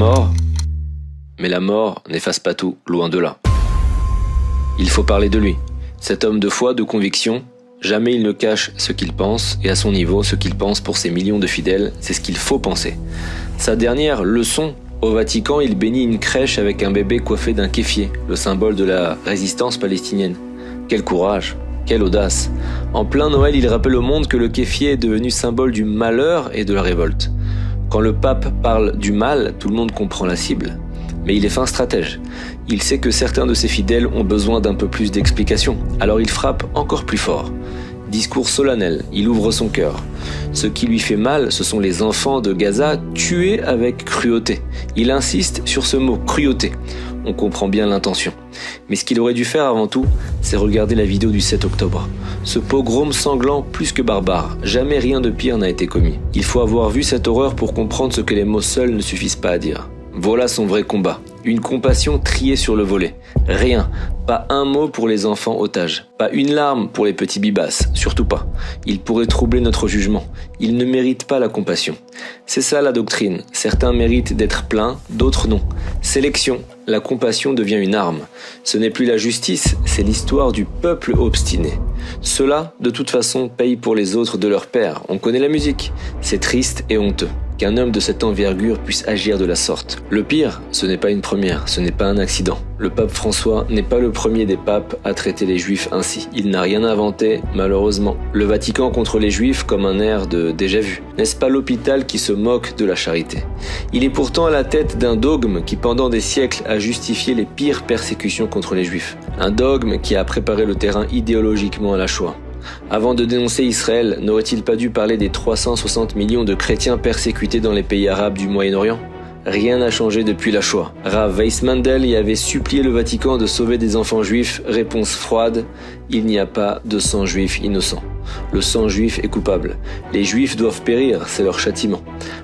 Mort, mais la mort n'efface pas tout, loin de là. Il faut parler de lui. Cet homme de foi, de conviction, jamais il ne cache ce qu'il pense, et à son niveau, ce qu'il pense pour ses millions de fidèles, c'est ce qu'il faut penser. Sa dernière leçon, au Vatican, il bénit une crèche avec un bébé coiffé d'un kéfier, le symbole de la résistance palestinienne. Quel courage, quelle audace. En plein Noël, il rappelle au monde que le kéfier est devenu symbole du malheur et de la révolte. Quand le pape parle du mal, tout le monde comprend la cible. Mais il est fin stratège. Il sait que certains de ses fidèles ont besoin d'un peu plus d'explications, alors il frappe encore plus fort. Discours solennel, il ouvre son cœur. Ce qui lui fait mal, ce sont les enfants de Gaza tués avec cruauté. Il insiste sur ce mot, cruauté. On comprend bien l'intention. Mais ce qu'il aurait dû faire avant tout, c'est regarder la vidéo du 7 octobre. Ce pogrom sanglant plus que barbare. Jamais rien de pire n'a été commis. Il faut avoir vu cette horreur pour comprendre ce que les mots seuls ne suffisent pas à dire. Voilà son vrai combat. Une compassion triée sur le volet. Rien. Pas un mot pour les enfants otages. Pas une larme pour les petits bibasses. Surtout pas. Ils pourraient troubler notre jugement. Ils ne méritent pas la compassion. C'est ça la doctrine. Certains méritent d'être pleins, d'autres non. Sélection. La compassion devient une arme. Ce n'est plus la justice, c'est l'histoire du peuple obstiné. Ceux-là, de toute façon, payent pour les autres de leur père. On connaît la musique. C'est triste et honteux qu'un homme de cette envergure puisse agir de la sorte. Le pire, ce n'est pas une première, ce n'est pas un accident. Le pape François n'est pas le premier des papes à traiter les juifs ainsi. Il n'a rien inventé, malheureusement. Le Vatican contre les juifs comme un air de déjà-vu. N'est-ce pas l'hôpital qui se moque de la charité? Il est pourtant à la tête d'un dogme qui pendant des siècles a justifié les pires persécutions contre les juifs. Un dogme qui a préparé le terrain idéologiquement à la Shoah. Avant de dénoncer Israël, n'aurait-il pas dû parler des 360 millions de chrétiens persécutés dans les pays arabes du Moyen-Orient? Rien n'a changé depuis la Shoah. Rav Weissmandel y avait supplié le Vatican de sauver des enfants juifs. Réponse froide, il n'y a pas de sang juif innocent. Le sang juif est coupable. Les juifs doivent périr, c'est leur châtiment.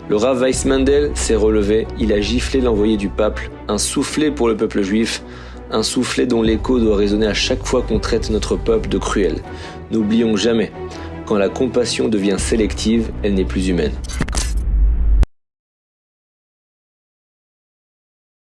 Le Rav Weissmandel s'est relevé, il a giflé l'envoyé du pape, un soufflet pour le peuple juif, un soufflet dont l'écho doit résonner à chaque fois qu'on traite notre peuple de cruel. N'oublions jamais, quand la compassion devient sélective, elle n'est plus humaine.